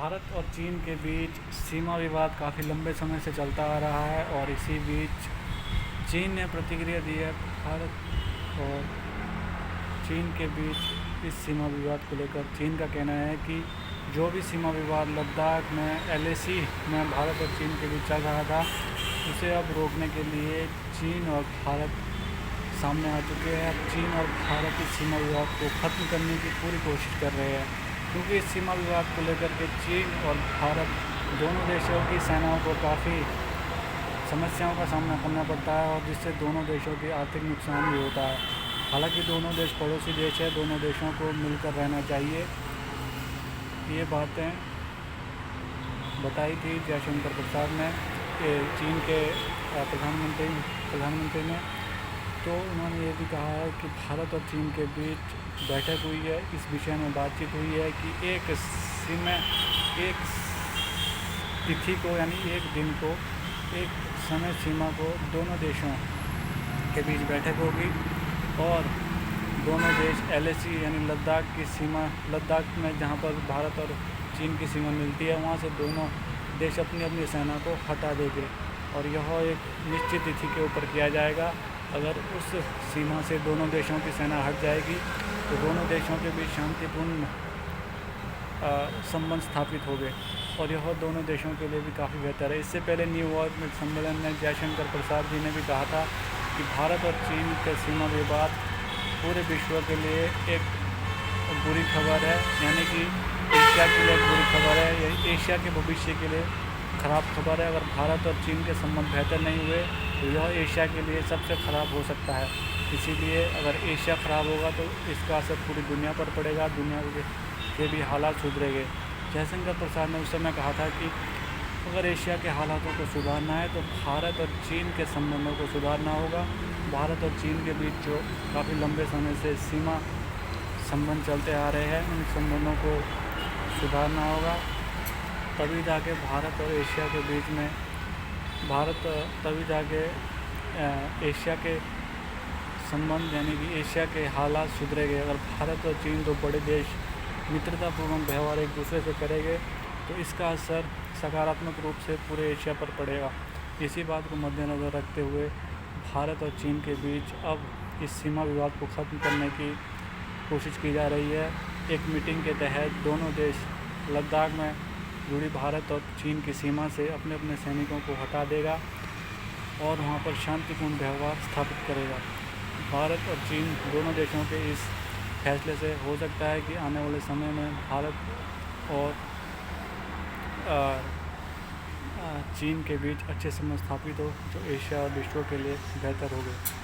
भारत और चीन के बीच सीमा विवाद काफ़ी लंबे समय से चलता आ रहा है और इसी बीच चीन ने प्रतिक्रिया दी है। भारत और चीन के बीच इस सीमा विवाद को लेकर चीन का कहना है कि जो भी सीमा विवाद लद्दाख में LAC में भारत और चीन के बीच चल रहा था, उसे अब रोकने के लिए चीन और भारत सामने आ चुके हैं। अब चीन और भारत इस सीमा विवाद को ख़त्म करने की पूरी कोशिश कर रहे हैं, क्योंकि इस सीमा विवाद को लेकर के चीन और भारत दोनों देशों की सेनाओं को काफ़ी समस्याओं का सामना करना पड़ता है और जिससे दोनों देशों की आर्थिक नुकसान भी होता है। हालांकि दोनों देश पड़ोसी देश है, दोनों देशों को मिलकर रहना चाहिए। ये बातें बताई थी जयशंकर प्रसाद ने, चीन के प्रधानमंत्री ने। तो उन्होंने ये भी कहा है कि भारत और चीन के बीच बैठक हुई है, इस विषय में बातचीत हुई है कि एक तिथि को यानी एक दिन को, एक समय सीमा को दोनों देशों के बीच बैठक होगी और दोनों देश LAC यानी लद्दाख की सीमा, लद्दाख में जहाँ पर भारत और चीन की सीमा मिलती है, वहाँ से दोनों देश अपनी अपनी सेना को हटा देंगे और यह एक निश्चित तिथि के ऊपर किया जाएगा। अगर उस सीमा से दोनों देशों की सेना हट जाएगी तो दोनों देशों के बीच शांतिपूर्ण संबंध स्थापित हो गए और यह दोनों देशों के लिए भी काफ़ी बेहतर है। इससे पहले न्यूयॉर्क में सम्मेलन में जयशंकर प्रसाद जी ने भी कहा था कि भारत और चीन के सीमा विवाद पूरे विश्व के लिए एक बुरी खबर है, यानी कि एशिया के लिए एक बुरी खबर है, या एशिया के भविष्य के लिए ख़राब खबर है। अगर भारत और चीन के संबंध बेहतर नहीं हुए तो यह एशिया के लिए सबसे ख़राब हो सकता है। इसीलिए अगर एशिया ख़राब होगा तो इसका असर पूरी दुनिया पर पड़ेगा, दुनिया के भी हालात सुधरेंगे। जयशंकर प्रसाद ने उस समय कहा था कि अगर एशिया के हालातों को सुधारना है तो भारत और चीन के संबंधों को सुधारना होगा। भारत और चीन के बीच जो काफ़ी लंबे समय से सीमा संबंध चलते आ रहे हैं, उन संबंधों को सुधारना होगा। तभी जाके भारत और एशिया के बीच में तभी जाके एशिया के संबंध यानी कि एशिया के हालात सुधरेंगे। अगर भारत और चीन दो बड़े देश मित्रतापूर्वक व्यवहार एक दूसरे से करेंगे तो इसका असर सकारात्मक रूप से पूरे एशिया पर पड़ेगा। इसी बात को मद्देनज़र रखते हुए भारत और चीन के बीच अब इस सीमा विवाद को ख़त्म करने की कोशिश की जा रही है। एक मीटिंग के तहत दोनों देश लद्दाख में जुड़ी भारत और चीन की सीमा से अपने अपने सैनिकों को हटा देगा और वहां पर शांतिपूर्ण व्यवहार स्थापित करेगा। भारत और चीन दोनों देशों के इस फैसले से हो सकता है कि आने वाले समय में भारत और चीन के बीच अच्छे संबंध स्थापित हो, जो एशिया और विश्व के लिए बेहतर होंगे।